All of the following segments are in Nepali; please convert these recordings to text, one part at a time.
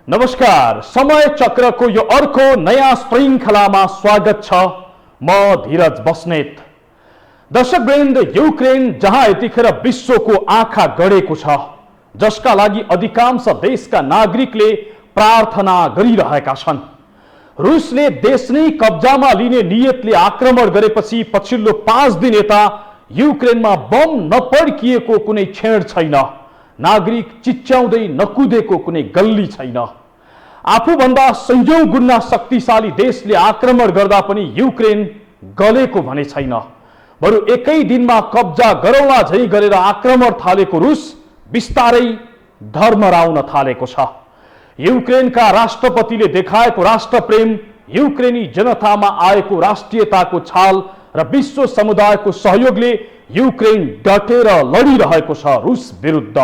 नमस्कार, समय चक्रको यो अर्को नयाँ श्रृङ्खलामा स्वागत छ। म धीरज बस्नेत। दर्शकवृन्द, युक्रेन जहाँ यतिखेर विश्वको आँखा गडेको छ, जसका लागि अधिकांश देशका नागरिकले प्रार्थना गरिरहेका छन्, रुसले देश नै कब्जामा लिने नियतले आक्रमण गरेपछि पछिल्लो 5 दिन यता युक्रेनमा बम नपड्किएको कुनै क्षण छैन। नागरिक चिच्याउँदै नकुदेको कुनै गल्ली छैन। आफूभन्दा सयौं गुणा शक्तिशाली देशले आक्रमण गर्दा पनि युक्रेन गलेको भने छैन। बरु एकै दिनमा कब्जा गरौँला झै गरेर आक्रमण थालेको रुस बिस्तारै धर्मराउन थालेको छ। युक्रेनका राष्ट्रपतिले देखाएको राष्ट्रप्रेम, युक्रेनी जनतामा आएको राष्ट्रियताको छाल र विश्व समुदायको सहयोगले युक्रेन डटेर लडिरहेको छ रुस विरुद्ध।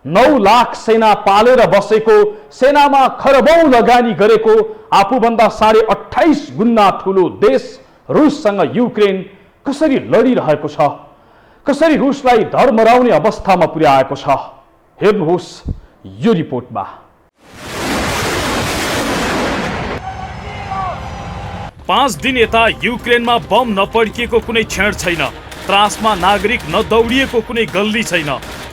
9 लाख सेना पालेर बसेको, सेनामा खरबौं लगानी गरेको, आफूभन्दा 28.5 गुणा ठूलो देश रुससँग युक्रेन कसरी लडिरहेको छ, कसरी रुसलाई धर्मराउने अवस्थामा पुर्याएको छ, हेर्नुहोस् यो रिपोर्टमा। 5 दिन यता युक्रेनमा बम नपड्किएको कुनै क्षण छैन। त्रासमा नागरिक नदौडिएको कुनै गल्ली छैन।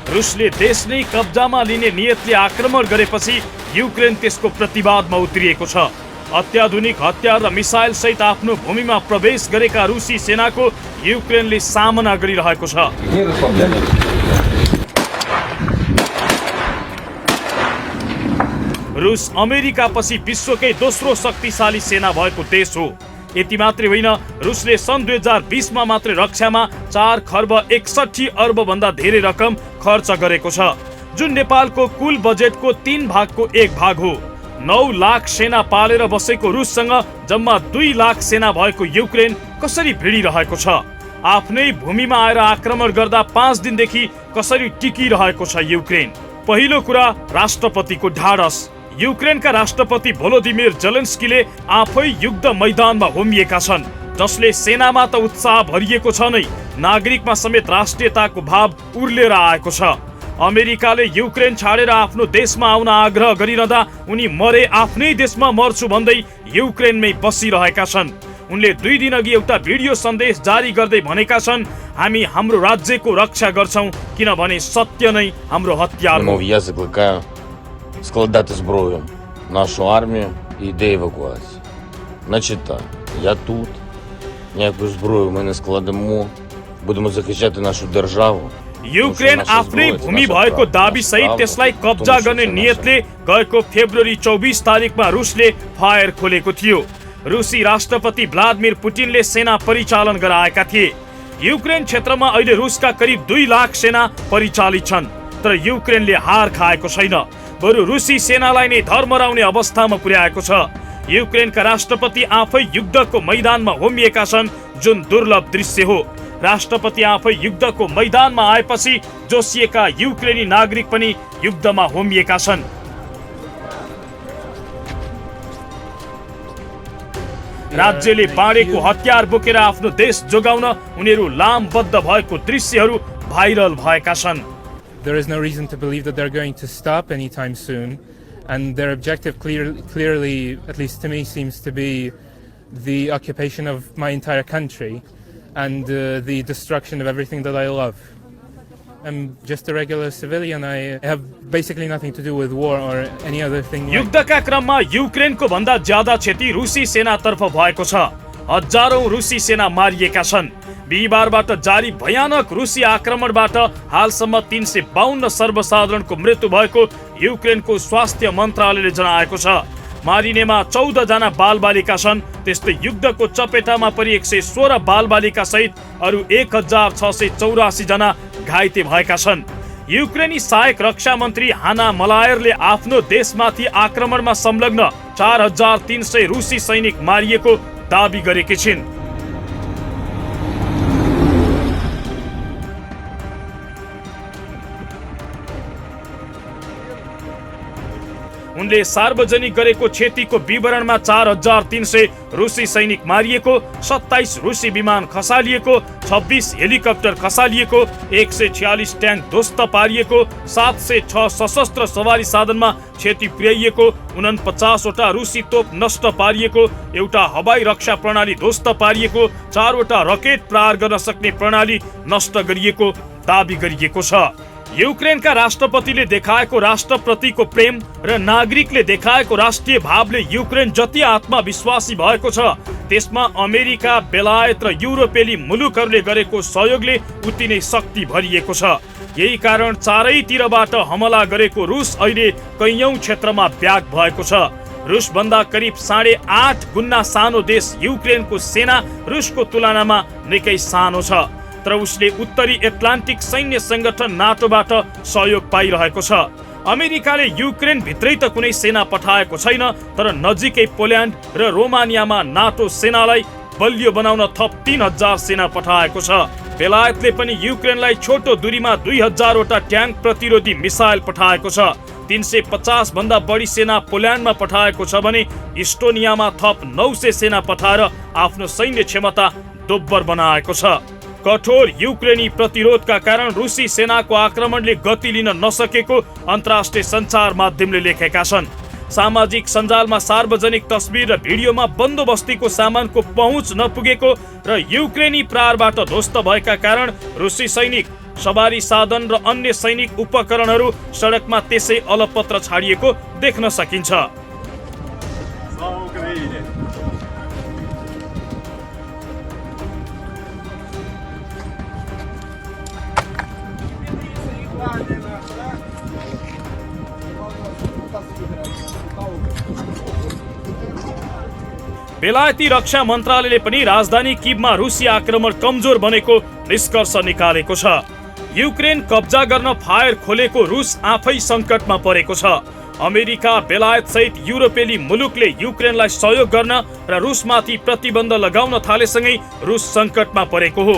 रुसले देश नै कब्जामा लिने नियतले आक्रमण गरेपछि युक्रेन त्यसको प्रतिवादमा उत्रिएको छ। अत्याधुनिक हतियार र मिसाइल सहित आफ्नो भूमिमा प्रवेश गरेका रुसी सेनाको युक्रेनले सामना गरिरहेको छ। रुस अमेरिकापछि विश्वकै दोस्रो शक्तिशाली सेना भएको देश हो। यति मात्रै होइन, रुसले सन् 2020 मा मात्र रक्षामा 4 खर्ब 61 अर्ब भन्दा धेरै रकम खर्च गरेको छ, जुन नेपालको कुल बजेटको 3 भागको 1 भाग हो। 9 लाख सेना पालेर बसेको रुससँग जम्मा 2 लाख सेना भएको युक्रेन कसरी भिडिरहेको छ? आफ्नै भूमिमा आएर आक्रमण गर्दा 5 दिनदेखि कसरी टिकिरहेको छ युक्रेन? पहिलो कुरा, राष्ट्रपतिको ढाडस। युक्रेनका राष्ट्रपति भोलोदिमिर जेलेन्स्कीले आफै युद्ध मैदानमा होमिएका छन्, जसले सेनामा त उत्साह भरिएको छ नै, नागरिकमा समेत राष्ट्रियताको भाव उर्लेर आएको छ। अमेरिकाले युक्रेन छाडेर आफ्नो देशमा आउन आग्रह गरिरहँदा उनी मरे आफ्नै देशमा मर्छु भन्दै युक्रेनमै बसिरहेका छन्। उनले 2 दिन अघि एउटा भिडियो सन्देश जारी गर्दै भनेका छन्, हामी हाम्रो राज्यको रक्षा गर्छौं, किनभने सत्य नै हाम्रो हतियार हो। Складати зброю, нашу армію і йде евакуація. Значить так, я тут, ніяку зброю ми не складемо, будемо захищати нашу державу. युक्रेन आफ्नै भूमि भएको दाबी सहित त्यसलाई कब्जा गर्ने नियतले गएको फेब्रुअरी 24 तारिकमा रुसले फायर खोलेको थियो। रुसी राष्ट्रपति भ्लादिमिर पुटिनले सेना परिचालन गराएका थिए। युक्रेन क्षेत्रमा अहिले रुसका करिब 2 लाख सेना परिचालित छन्, तर युक्रेनले हार खाएको छैन, बरु रुसी सेनालाई नै धर्मराउने अवस्थामा पुर्याएको छ। युक्रेनका राष्ट्रपति आफै युद्धको मैदानमा होमिएका छन्, जुन दुर्लभ दृश्य हो। राष्ट्रपति आफै युद्धको मैदानमा आएपछि जोसिएका युक्रेनी नागरिक पनि युद्धमा होमिएका छन्। राज्यले बाँडेको हतियार बोकेर आफ्नो देश जोगाउन उनीहरू लामबद्ध भएको दृश्यहरू भाइरल भएका छन्। There is no reason to believe that they're going to stop anytime soon, and their objective clearly, at least to me, seems to be the occupation of my entire country and the destruction of everything that I love. I'm just a regular civilian. I have basically nothing to do with war or any other thing. युद्धका क्रममा युक्रेनको भन्दा ज्यादा क्षति रुसी सेनातर्फ भएको छ। हजारौं रुसी सेना मारिएका छन्। बिहिबारबाट जारी भयानक रुसी आक्रमणबाट हालसम्म 352 सर्वसाधारणको मृत्यु भएको युक्रेनको स्वास्थ्य मन्त्रालयले जनाएको छ। मारिनेमा 14 जना बालबालिका छन्। त्यस्तै युद्धको चपेटामा परि 116 बालबालिका सहित अरु 1684 जना घाइते भएका छन्। युक्रेनी सहायक रक्षा मन्त्री हाना मलायरले आफ्नो देशमाथि आक्रमणमा संलग्न 4300 रुसी सैनिक मारिएको दाबी गरेकी छिन्। उनले सार्वजनिक गरेको क्षतिको विवरणमा 4300 रुसी सैनिक मारिएको, 27 रुसी विमान खसालिएको, 26 हेलिकप्टर खसालिएको, 146 ट्याङ्क ध्वस्त पारिएको, 706 सशस्त्र सवारी साधनमा क्षति पुर्याइएको, 49 वटा रुसी तोप नष्ट पारिएको, एउटा हवाई रक्षा प्रणाली ध्वस्त पारिएको, 4 वटा रकेट प्रहार गर्न सक्ने प्रणाली नष्ट गरिएको दाबी गरिएको छ। युक्रेनका राष्ट्रपतिले देखाएको राष्ट्रप्रतिको प्रेम र नागरिकले देखाएको राष्ट्रिय भावले युक्रेन जति आत्मविश्वासी भएको छ, त्यसमा अमेरिका, बेलायत र युरोपेली मुलुकहरूले गरेको सहयोगले उति नै शक्ति भरिएको छ। यही कारण चारैतिरबाट हमला गरेको रुस अहिले कैयौं क्षेत्रमा ब्याक भएको छ। रुसभन्दा करिब 8.5 गुणा सानो देश युक्रेनको सेना रुसको तुलनामा निकै सानो छ, तर उसले उत्तरी एटलान्टिक सैन्य संगठन नाटोबाट सहयोग पाइरहेको छ। अमेरिकाले युक्रेन भित्रै त कुनै सेना पठाएको छैन, तर नजिकै पोल्यान्ड र रोमानियामा नाटो सेनालाई बलियो बनाउन थप 3000 सेना पठाएको छ। बेलायतले पनि युक्रेनलाई छोटो दूरीमा 2000 वटा ट्याङ्क प्रतिरोधी मिसाइल पठाएको छ। 350 भन्दा बढी सेना पोल्यान्डमा पठाएको छ भने इस्टोनियामा थप 900 सेना पठाएर आफ्नो सैन्य क्षमता दोब्बर बनाएको छ। कठोर युक्रेनी प्रतिरोधका कारण रुसी सेनाको आक्रमणले गति लिन नसकेको अन्तर्राष्ट्रिय सञ्चार माध्यमले लेखेका छन्। सामाजिक सञ्जालमा सार्वजनिक तस्बिर र भिडियोमा बन्दोबस्तीको सामानको पहुँच नपुगेको र युक्रेनी प्रहारबाट ध्वस्त भएका कारण रुसी सैनिक, सवारी साधन र अन्य सैनिक उपकरणहरू सडकमा त्यसै अलपत्र छाडिएको देख्न सकिन्छ। बेलायती रक्षा मन्त्रालयले पनि राजधानी किभमा रुसी आक्रमण कमजोर बनेको निष्कर्ष निकालेको छ। युक्रेन कब्जा गर्न फायर खोलेको रुस आफै सङ्कटमा परेको छ। अमेरिका, बेलायत सहित युरोपेली मुलुकले युक्रेनलाई सहयोग गर्न र रुसमाथि प्रतिबन्ध लगाउन थालेसँगै रुस सङ्कटमा परेको हो।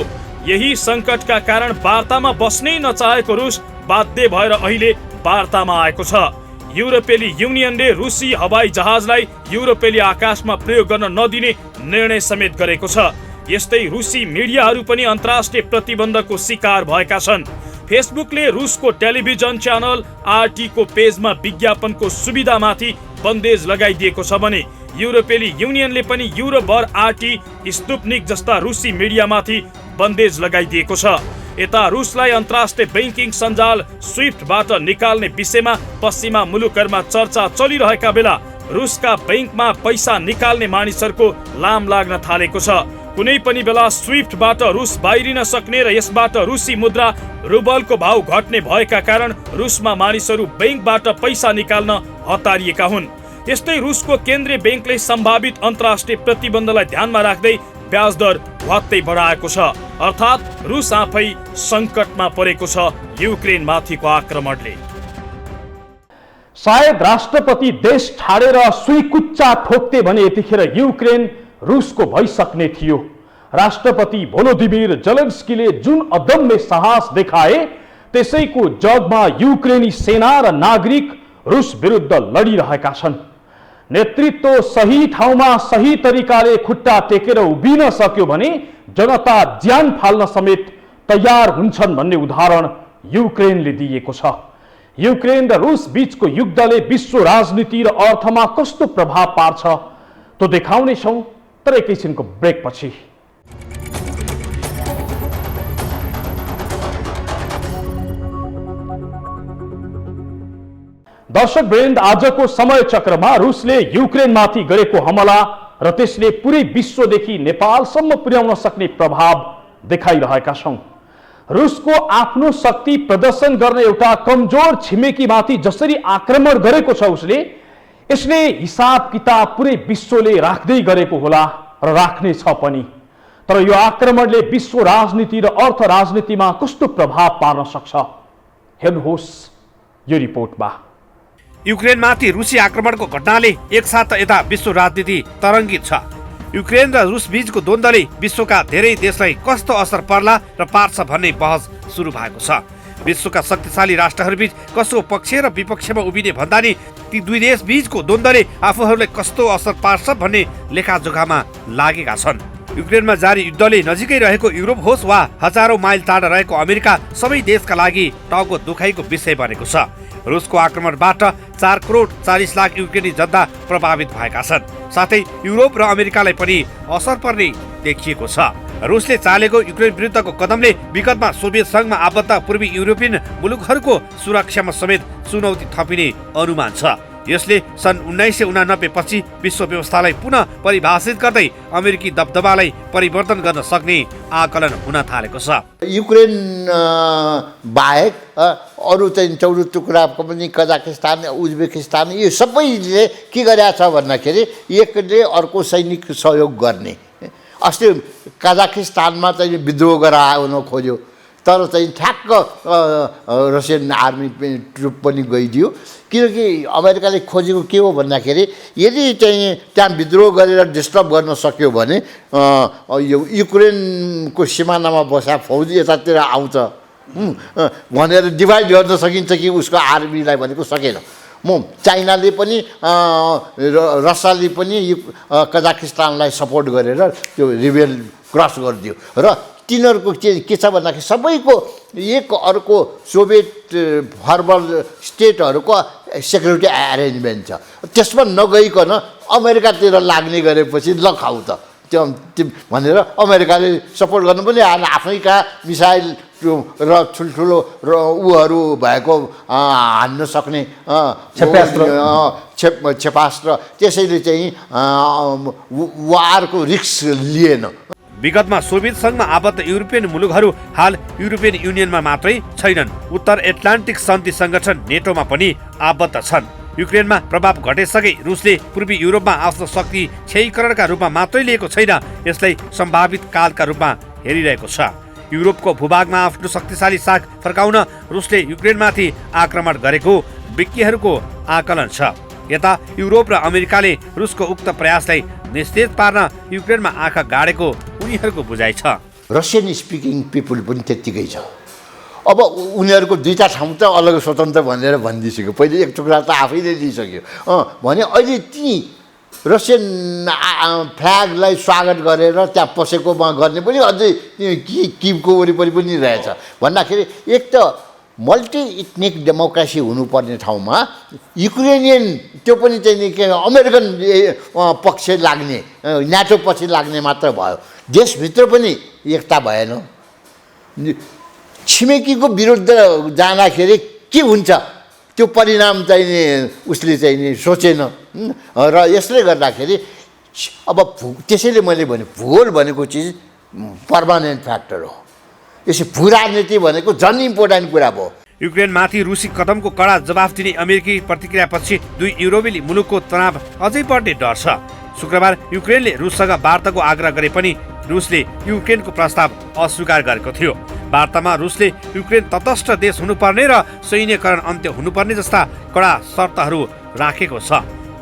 यही सङ्कटका कारण वार्तामा बस्नै नचाहेको रुस बाध्य भएर अहिले वार्तामा आएको छ। युरोपेली युनियनले रुसी हवाई जहाजलाई युरोपेली आकाशमा प्रयोग गर्न नदिने निर्णय समेत गरेको छ। यस्तै रुसी मिडियाहरू पनि अन्तर्राष्ट्रिय प्रतिबन्धको शिकार भएका छन्। फेसबुकले रुसको टेलिभिजन च्यानल RT को पेजमा विज्ञापनको सुविधामाथि बन्देज लगाइदिएको छ भने युरोपेली युनियनले पनि युरोभर RT, स्पुत्निक जस्ता रुसी मिडियामाथि बन्देज लगाइदिएको छ। यता रुसलाई अन्तर्राष्ट्रिय बैंकिङ सञ्जाल स्विफ्टबाट निकाल्ने विषयमा पश्चिमा मुलुकहरूमा चर्चा चलिरहेका बेला रुसका बैंकमा पैसा निकाल्ने मानिसहरूको लाम लाग्न थालेको छ। कुनै पनि बेला स्विफ्टबाट रुस बाहिरिन सक्ने र यसबाट रुसी मुद्रा रुबलको भाव घट्ने भएका कारण रुसमा मानिसहरू बैंकबाट पैसा निकाल्न हतारिएका हुन्। यस्तै रुसको केन्द्रीय बैंकले सम्भावित अन्तर्राष्ट्रिय प्रतिबन्धलाई ध्यानमा राख्दै ब्याज दर भत्तै बढाएको छ। अर्थात् रुस आफै सङ्कटमा परेको छ युक्रेन माथिको आक्रमणले। सायद राष्ट्रपति देश छाडेर सुइकुच्चा ठोक्ते भने यतिखेर युक्रेन रुसको भइसक्ने थियो। राष्ट्रपति भोलोदिमिर जेलेन्स्कीले जुन अदम्य साहस देखाए त्यसैको जगमा युक्रेनी सेना र नागरिक रुस विरुद्ध लडिरहेका छन्। नेतृत्व सही ठाउँमा सही तरिकाले खुट्टा टेकेर उभिन सक्यो भने जनता ज्यान फाल्न समेत तयार हुन्छन् भन्ने उदाहरण युक्रेनले दिएको छ। युक्रेन र रुस बीचको युद्धले विश्व राजनीति र अर्थमा कस्तो प्रभाव पार्छ त देखाउने छौं, तर एकैछिनको ब्रेक पछि। दर्शक वृन्द, आजको समय चक्रमा रुसले युक्रेनमाथि गरेको हमला र त्यसले पुरै विश्वदेखि नेपालसम्म पुर्याउन सक्ने प्रभाव देखाइरहेका छौं। रुसको आफ्नो शक्ति प्रदर्शन गर्ने एउटा कमजोर छिमेकीमाथि जसरी आक्रमण गरेको छ उसले, यसले हिसाब किताब पुरै विश्वले राख्दै गरेको होला र राख्ने छ पनि। तर यो आक्रमणले विश्व राजनीति र अर्थ राजनीतिमा कस्तो प्रभाव पार्न सक्छ, हेर्नुहोस् यो रिपोर्टमा। युक्रेनमाथि रुसी आक्रमणको घटनाले एकसाथ यता विश्व राजनीति तरङ्गित छ। युक्रेन र रुस बीचको द्वन्द्वले विश्वका धेरै देशलाई कस्तो असर पर्ला र पार्छ भन्ने बहस सुरु भएको छ। विश्वका शक्तिशाली राष्ट्रहरूबीच कसको पक्ष र विपक्षमा उभिने भन्दा नि ती दुई देश बीचको द्वन्द्वले आफूहरूलाई कस्तो असर पार्छ भन्ने लेखाजोखामा लागेका छन्। युक्रेनमा जारी युद्धले नजिकै रहेको युरोप होस् वा हजारौं माइल टाढा रहेको अमेरिका सबै देशका लागि टाउको दुखाइको विषय बनेको छ। रुसको आक्रमणबाट 4 करोड 40 लाख युक्रेनी जनता प्रभावित भएका छन्। साथै युरोप र अमेरिकालाई पनि असर पर्ने देखिएको छ। रुसले चालेको युक्रेन विरुद्धको कदमले विगतमा सोभियत संघमा आबद्ध पूर्वी युरोपियन मुलुकहरूको सुरक्षामा समेत चुनौती थपिने अनुमान छ। यसले सन् 1989 पछि विश्व व्यवस्थालाई पुनः परिभाषित गर्दै अमेरिकी दबदबालाई परिवर्तन गर्न सक्ने आकलन हुन थालेको छ। युक्रेन बाहेक अरू चाहिँ 14 टुक्राको पनि कजाकिस्तान उज्बेकिस्तान यो सबैले के गरेछ भन्दाखेरि एकले अर्को सैनिक सहयोग गर्ने। अस्ति कजाकिस्तानमा चाहिँ विद्रोह गराउन खोज्यो तर चाहिँ ठ्याक्क रसियन आर्मी ट्रुप पनि गइदियो किनकि अमेरिकाले खोजेको के हो भन्दाखेरि यदि चाहिँ त्यहाँ विद्रोह गरेर डिस्टर्ब गर्न सक्यो भने यो युक्रेनको सिमानामा बसा फौजी यतातिर आउँछ भनेर डिभाइड गर्न सकिन्छ कि उसको आर्मीलाई भनेको सकेन। चाइनाले पनि रसियाले पनि कजाकिस्तानलाई सपोर्ट गरेर त्यो रिबेल क्रस गरिदियो र तिनीहरूको के छ भन्दाखेरि सबैको एक अर्को सोभियत फर्मल स्टेटहरूको सेक्युरिटी एरेन्जमेन्ट छ। त्यसमा नगइकन अमेरिकातिर लाग्ने गरेपछि ल खाउ त त्यो भनेर अमेरिकाले सपोर्ट गर्नु पनि आफैका मिसाइल र ठुल्ठुलो र उहरू भएको हान्न सक्ने क्षेपास्त्र त्यसैले चाहिँ वारको रिस्क लिएन। विगतमा सोभियत संघमा आबद्ध युरोपियन मुलुकहरू हाल युरोपियन युनियनमा मात्रै छैनन्, उत्तर एटलान्टिक शान्ति संगठन नेटोमा पनि आबद्ध छन्। युक्रेनमा प्रभाव घटेसँगै रुसले पूर्वी युरोपमा आफ्नो शक्ति क्षयीकरणका रूपमा मात्रै लिएको छैन, यसलाई सम्भावित कालका रूपमा हेरिरहेको छ। युरोपको भूभागमा आफ्नो शक्तिशाली साख फर्काउन रुसले युक्रेनमाथि आक्रमण गरेको विज्ञहरूको आकलन छ। यता युरोप र अमेरिकाले रुसको उक्त प्रयासलाई निस्तेज पार्न युक्रेनमा आँखा गाडेको उनीहरूको बुझाइ छ। रसियन स्पिकिङ पिपुल पनि त्यत्तिकै छ। अब उनीहरूको दुईटा ठाउँ त अलग स्वतन्त्र भनेर भनिदिइसक्यो, पहिले एक टुक्रा त आफैले दिइसक्यो भने अहिले ती रसियन फ्ल्यागलाई स्वागत गरेर त्यहाँ पसेकोमा गर्ने पनि अझै किमको वरिपरि पनि रहेछ भन्दाखेरि एक त मल्टी इथनिक डेमोक्रेसी हुनुपर्ने ठाउँमा युक्रेनियन त्यो पनि चाहिँ के अमेरिकन पक्ष लाग्ने न्याटो पछि लाग्ने मात्र भयो, देशभित्र पनि एकता भएन। छिमेकीको विरुद्ध जाँदाखेरि के हुन्छ त्यो परिणाम चाहिँ नि उसले चाहिँ नि सोचेन र यसले गर्दाखेरि अब त्यसैले मैले भने भूगोल भनेको चिज पर्मानेन्ट फ्याक्टर हो। यसो भू राजनीति भनेको झन् इम्पोर्टेन्ट कुरा भयो। युक्रेनमाथि रुसी कदमको कडा जवाफ दिने अमेरिकी प्रतिक्रियापछि दुई युरोपेली मुलुकको तनाव अझै बढ्ने डर छ। शुक्रबार युक्रेनले रुससँग वार्ताको आग्रह गरे पनि रुसले युक्रेनको प्रस्ताव अस्वीकार गरेको थियो। वार्तामा रुसले युक्रेन तटस्थ देश हुनुपर्ने र सैन्यकरण अन्त्य हुनुपर्ने जस्ता कडा शर्तहरू राखेको छ।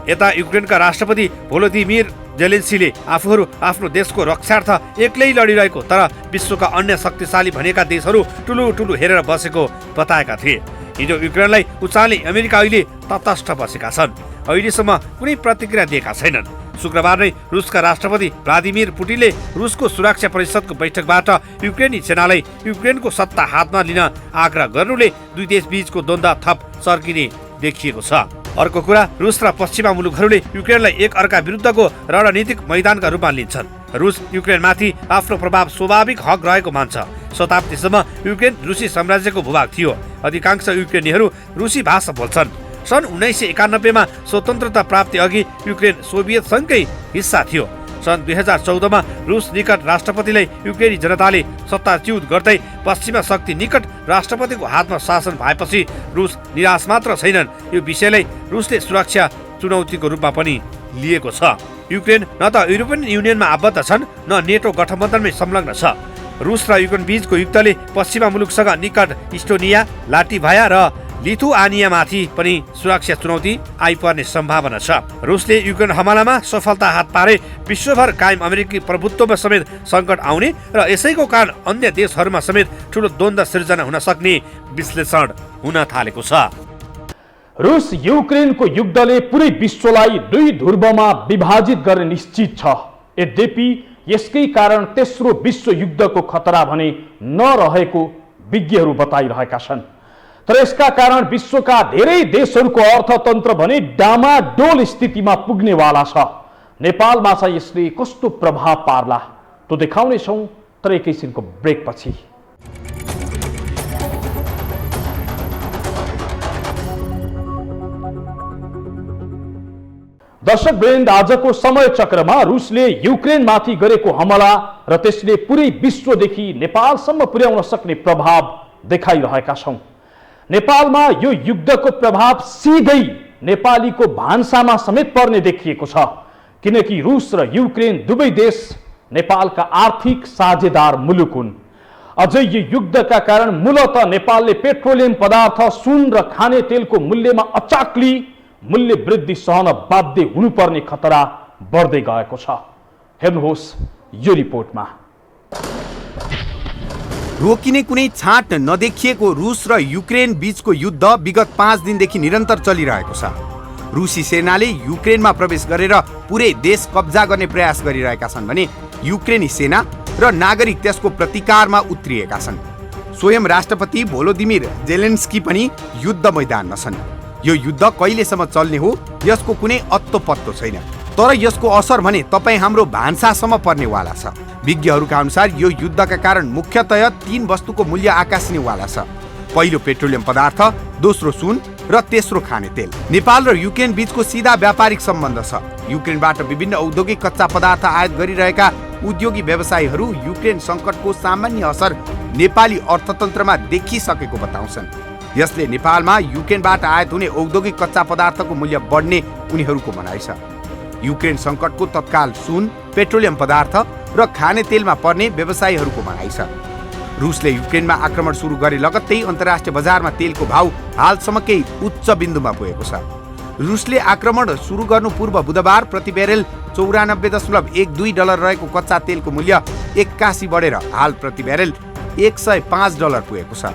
यता युक्रेनका राष्ट्रपति भोलोदिमिर जेलेन्स्कीले आफूहरू आफ्नो देशको रक्षार्थ एक्लै लडिरहेको तर विश्वका अन्य शक्तिशाली भनेका देशहरू ठुलो हेरेर बसेको बताएका थिए। हिजो युक्रेनलाई उचाल्ने अमेरिका अहिले तटस्थ बसेका छन्, अहिलेसम्म कुनै प्रतिक्रिया दिएका छैनन्। शुक्रबार नै रुसका राष्ट्रपति भ्लादिमिर पुटिनले रुसको सुरक्षा परिषदको बैठकबाट युक्रेनी सेनालाई युक्रेनको सत्ता हातमा लिन आग्रह गर्नुले दुई देश बीचको द्वन्द्व थप सर्किने देखिएको छ। अर्को कुरा, रुस र पश्चिमा मुलुकहरूले युक्रेनलाई एक अर्का विरुद्धको रणनीतिक मैदानका रूपमा लिन्छन्। रुस युक्रेनमाथि आफ्नो प्रभाव स्वाभाविक हक रहेको मान्छ। शताब्दीसम्म युक्रेन रुसी साम्राज्यको भूभाग थियो। अधिकांश युक्रेनीहरू रुसी भाषा बोल्छन्। सन् 1991 मा स्वतन्त्रता प्राप्ति अघि युक्रेन सोभियत संघकै हिस्सा थियो। सन् 2014 रुस निकट राष्ट्रपतिलाई युक्रेनी जनताले सत्ताच्युत गर्दै पश्चिमा शक्ति निकट राष्ट्रपतिको हातमा शासन भएपछि रुस निराश मात्र छैनन्, यो विषयलाई रुसले सुरक्षा चुनौतीको रूपमा पनि लिएको छ। युक्रेन न त युरोपियन युनियनमा आबद्ध छन् न नेटो गठबन्धनमै संलग्न छ। रुस र युक्रेन बीचको युद्धले पश्चिमा मुलुकसँग निकट इस्टोनिया, लाटभिया र लिथुआनियामाथि पनि सुरक्षा चुनौती आइपर्ने सम्भावना छ। रुसले युक्रेन हमलामा सफलता हात पारे विश्वभर कायम अमेरिकी प्रभुत्वमा समेत सङ्कट आउने र यसैको कारण अन्य देशहरूमा समेत ठूलो द्वन्द्व सिर्जना हुन सक्ने विश्लेषण हुन थालेको छ। रुस युक्रेनको युद्धले पुरै विश्वलाई दुई ध्रुवमा विभाजित गर्ने निश्चित छ। यद्यपि यसकै कारण तेस्रो विश्व युद्धको खतरा भने नरहेको विज्ञहरू बताइरहेका छन्। तर यसका कारण विश्वका धेरै देशहरूको अर्थतन्त्र भने डामाडोल स्थितिमा पुग्नेवाला छ। नेपालमा चाहिँ यसले कस्तो प्रभाव पार्ला त्यो देखाउनेछौँ, तर एकैछिनको ब्रेकपछि। दर्शकवृन्द, आजको समय चक्रमा रुसले युक्रेनमाथि गरेको हमला र त्यसले पुरै विश्वदेखि नेपालसम्म पुर्याउन सक्ने प्रभाव देखाइरहेका छौँ। नेपालमा यो युद्धको प्रभाव सिधै नेपालीको भान्सामा समेत पर्ने देखिएको छ, किनकि रुस र युक्रेन दुवै देश नेपालका आर्थिक साझेदार मुलुक हुन्। अझै यो युद्धका कारण मूलतः नेपालले पेट्रोलियम पदार्थ, सुन र खाने तेलको मूल्यमा अचाक्ली मूल्य वृद्धि सहन बाध्य हुनुपर्ने खतरा बढ्दै गएको छ। हेर्नुहोस् यो रिपोर्टमा। रोकिने कुनै छाट नदेखिएको रुस र युक्रेन बीचको युद्ध विगत 5 दिनदेखि निरन्तर चलिरहेको छ। रुसी सेनाले युक्रेनमा प्रवेश गरेर पुरै देश कब्जा गर्ने प्रयास गरिरहेका छन् भने युक्रेनी सेना र नागरिक त्यसको प्रतिकारमा उत्रिएका छन्। स्वयं राष्ट्रपति भोलोदिमिर जेलेन्स्की पनि युद्ध मैदानमा छन्। यो युद्ध कहिलेसम्म चल्ने हो यसको कुनै अत्तो पत्तो छैन, तर यसको असर भने तपाईँ हाम्रो भान्सासम्म पर्नेवाला छ। विज्ञहरूका अनुसार यो युद्धका कारण मुख्यतया 3 वस्तुको मूल्य आकाशिनेवाला छ। पहिलो पेट्रोलियम पदार्थ, दोस्रो सुन र तेस्रो खाने तेल। नेपाल र युक्रेन बीचको सिधा व्यापारिक सम्बन्ध छ। युक्रेनबाट विभिन्न औद्योगिक कच्चा पदार्थ आयात गरिरहेका उद्योगी व्यवसायीहरू युक्रेन सङ्कटको सामान्य असर नेपाली अर्थतन्त्रमा देखिसकेको बताउँछन्। यसले नेपालमा युक्रेनबाट आयात हुने औद्योगिक कच्चा पदार्थको मूल्य बढ्ने उनीहरूको भनाइ छ। युक्रेन सङ्कटको तत्काल सुन, पेट्रोलियम पदार्थ र खाने तेलमा पर्ने व्यवसायीहरूको भनाइ छ। रुसले युक्रेनमा आक्रमण सुरु गरे लगत्तै अन्तर्राष्ट्रिय बजारमा तेलको भाउ हालसम्मकै उच्च बिन्दुमा पुगेको छ। रुसले आक्रमण सुरु गर्नु पूर्व बुधबार प्रति ब्यारेल $94.12 रहेको कच्चा तेलको मूल्य 81 बढेर हाल प्रति ब्यारेल $105 पुगेको छ।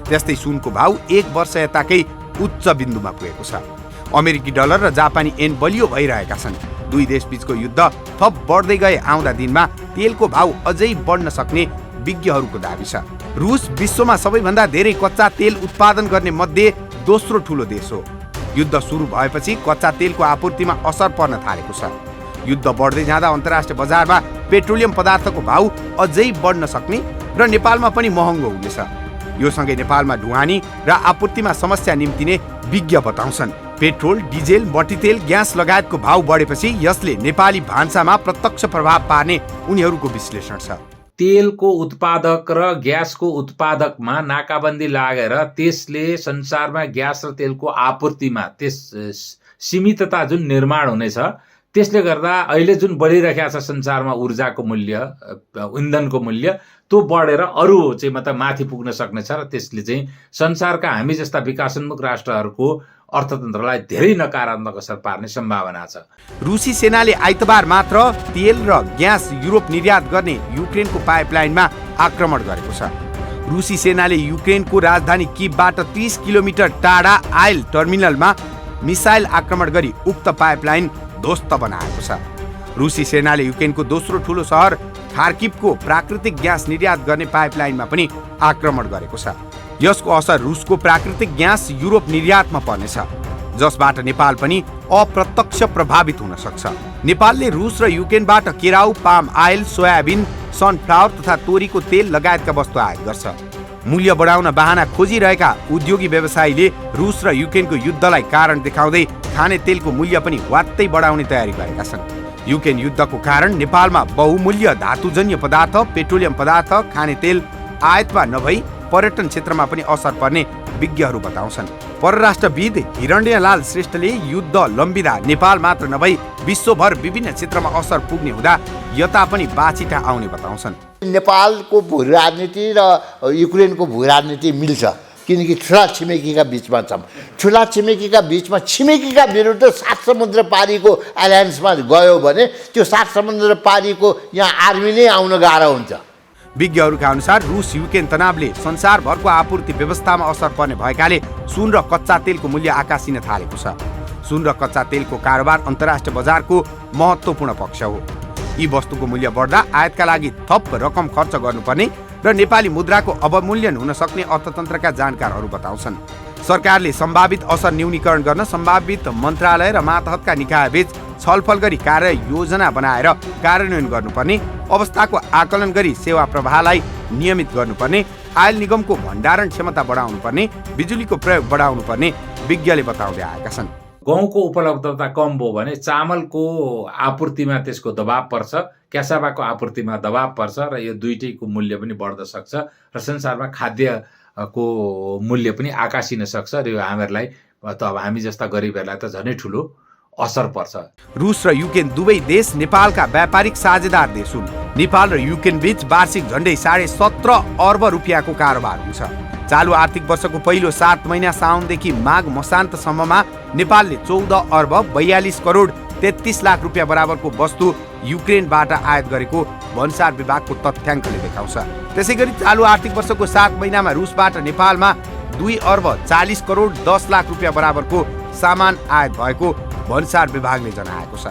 त्यस्तै सुनको भाउ 1 वर्ष यताकै उच्च बिन्दुमा पुगेको छ। अमेरिकी डलर र जापानी येन बलियो भइरहेका छन्। दुई देशबीचको युद्ध थप बढ्दै गए आउँदा दिनमा तेलको भाउ अझै बढ्न सक्ने विज्ञहरूको दाबी छ। रुस विश्वमा सबैभन्दा धेरै कच्चा तेल उत्पादन गर्ने मध्ये दोस्रो ठूलो देश हो। युद्ध सुरु भएपछि कच्चा तेलको आपूर्तिमा असर पर्न थालेको छ। युद्ध बढ्दै जाँदा अन्तर्राष्ट्रिय बजारमा पेट्रोलियम पदार्थको भाउ अझै बढ्न सक्ने र नेपालमा पनि महँगो हुनेछ। यो सँगै नेपालमा ढुवानी र आपूर्तिमा समस्या निम्तिने विज्ञ बताउँछन्। पेट्रोल, डिजेल, मट्टीतेल, ग्यास लगायतको भाउ बढेपछि यसले नेपाली भान्सामा प्रत्यक्ष प्रभाव पार्ने उनीहरूको विश्लेषण छ। तेलको उत्पादक र ग्यासको उत्पादकमा नाकाबन्दी लागेर त्यसले संसारमा ग्यास र तेलको आपूर्तिमा सीमितता जुन निर्माण हुनेछ, त्यसले गर्दा अहिले जुन बढिरहेको छ संसारमा ऊर्जाको मूल्य, इन्धनको मूल्य, त्यो बढेर अरू चाहिँ मतलब माथि पुग्न सक्नेछ र त्यसले चाहिँ संसारका हामी जस्ता विकासोन्मुख राष्ट्रहरूको अर्थतन्त्रलाई धेरै नकारात्मक असर पार्ने सम्भावना छ। रुसी सेनाले आइतबार मात्र तेल र ग्यास युरोप निर्यात गर्ने युक्रेनको पाइपलाइनमा आक्रमण गरेको छ। रुसी सेनाले युक्रेनको राजधानी किभबाट 30 किलोमिटर टाढा आयल टर्मिनलमा मिसाइल आक्रमण गरी उक्त पाइपलाइन ध्वस्त बनाएको छ। रुसी सेनाले युक्रेनको दोस्रो ठूलो सहर खार्किभको प्राकृतिक ग्यास निर्यात गर्ने पाइपलाइनमा पनि आक्रमण गरेको छ। यसको असर रुसको प्राकृतिक ग्यास युरोप निर्यातमा पर्नेछ, जसबाट नेपाल पनि अप्रत्यक्ष प्रभावित हुन सक्छ। नेपालले रुस र युक्रेनबाट केराउ, पाम आयल, सोयाबिन, सनफ्लावर तथा तोरीको तेल लगायतका वस्तु आयात गर्छ। मूल्य बढाउन बहाना खोजिरहेका उद्योगी व्यवसायीले रुस र युक्रेनको युद्धलाई कारण देखाउँदै खाने तेलको मूल्य पनि वात्तै बढाउने तयारी गरेका छन्। युक्रेन युद्धको कारण नेपालमा बहुमूल्य धातुजन्य पदार्थ, पेट्रोलियम पदार्थ, खाने तेल आयातमा नभई पर्यटन क्षेत्रमा पनि असर पर्ने विज्ञहरू बताउँछन्। परराष्ट्रविद हिरण्यलाल श्रेष्ठले युद्ध लम्बिँदा नेपाल मात्र नभई विश्वभर विभिन्न क्षेत्रमा असर पुग्ने हुँदा यता पनि बाछिटा आउने बताउँछन्। नेपालको भू राजनीति र युक्रेनको भू राजनीति मिल्छ, किनकि ठुला छिमेकीका बिचमा छौँ। ठुला छिमेकीका बिचमा छिमेकीका विरुद्ध 7 समुद्र पारीको एलायन्समा गयो भने त्यो 7 समुद्र पारीको यहाँ आर्मी नै आउन गाह्रो हुन्छ। विज्ञहरूका अनुसार रुस युक्रेन तनावले संसारभरको आपूर्ति व्यवस्थामा असर पर्ने भएकाले सुन र कच्चा तेलको मूल्य आकाशिन थालेको छ। सुन र कच्चा तेलको कारोबार अन्तर्राष्ट्रिय बजारको महत्त्वपूर्ण पक्ष हो। यी वस्तुको मूल्य बढ्दा आयातका लागि थप रकम खर्च गर्नुपर्ने र नेपाली मुद्राको अवमूल्यन हुन सक्ने अर्थतन्त्रका जानकारहरू बताउँछन्। सरकारले सम्भावित असर न्यूनीकरण गर्न सम्भावित मन्त्रालय र मातहतका निकायबीच छलफल गरी कार्य योजना बनाएर कार्यान्वयन गर्नुपर्ने, अवस्थाको आकलन गरी सेवा प्रवाहलाई नियमित गर्नुपर्ने, आयल निगमको भण्डारण क्षमता बढाउनुपर्ने, बिजुलीको प्रयोग बढाउनुपर्ने विज्ञले बताउँदै आएका छन्। गहुँको उपलब्धता कम भयो भने चामलको आपूर्तिमा त्यसको दबाव पर्छ, क्यासाबाको आपूर्तिमा दबाव पर्छ र यो दुईटैको मूल्य पनि बढ्न सक्छ र संसारमा खाद्यको मूल्य पनि आकाशिन सक्छ र यो हामीहरूलाई त अब हामी जस्ता गरिबहरूलाई त झनै ठुलो असर पर्छ। रुस र युक्रेन दुवै देश नेपालका व्यापारिक साझेदार देश हुन्। नेपाल र युक्रेन बीच वार्षिक झन्डै 17.5 अर्ब रुपियाँको कारोबार हुन्छ। चालु आर्थिक वर्षको पहिलो 7 महिना साउनदेखि माघ मसान्तसम्ममा नेपालले 14 अर्ब 42 करोड 33 लाख रुपियाँ बराबरको वस्तु युक्रेनबाट आयात गरेको भन्सार विभागको तथ्याङ्कले देखाउँछ। त्यसै गरी चालु आर्थिक वर्षको 7 महिनामा रुसबाट नेपालमा 2 अर्ब 40 करोड 10 लाख रुपियाँ बराबरको सामान आयात भएको भन्सार विभागले जनाएको छ।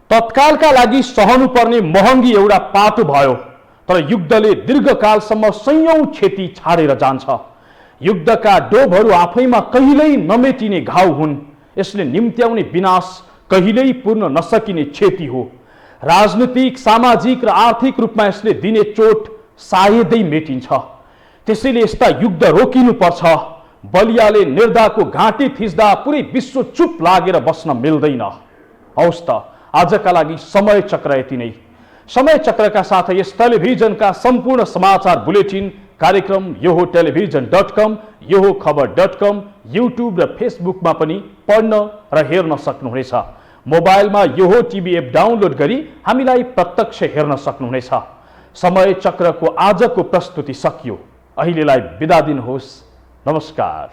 तत्कालका लागि सहनुपर्ने महँगी एउटा पाटो भयो, तर युद्धले दीर्घकालसम्म सयौं क्षति छाडेर जान्छ। युद्धका डोबहरू आफैमा कहिल्यै नमेटिने घाउ हुन्। यसले निम्त्याउने विनाश कहिल्यै पूर्ण नसकिने क्षति हो। राजनीतिक, सामाजिक र आर्थिक रूपमा यसले दिने चोट सायदै मेटिन्छ। त्यसैले यस्ता युद्ध रोकिनुपर्छ। बलियाले निर्धाको घाँटी थिच्दा पुरै विश्व चुप लागेर बस्न मिल्दैन। हौस् त, आजका लागि समय चक्र यति नै। समय चक्रका साथै यस टेलिभिजनका सम्पूर्ण समाचार बुलेटिन कार्यक्रम योहो टेलिभिजन.com, योहो खबर.com, युट्युब र फेसबुकमा पनि पढ्न र हेर्न सक्नुहुनेछ। मोबाइलमा योहो टिभी एप डाउनलोड गरी हामीलाई प्रत्यक्ष हेर्न सक्नुहुनेछ। समय चक्रको आजको प्रस्तुति सकियो। अहिलेलाई बिदा दिनुहोस्। नमस्कार।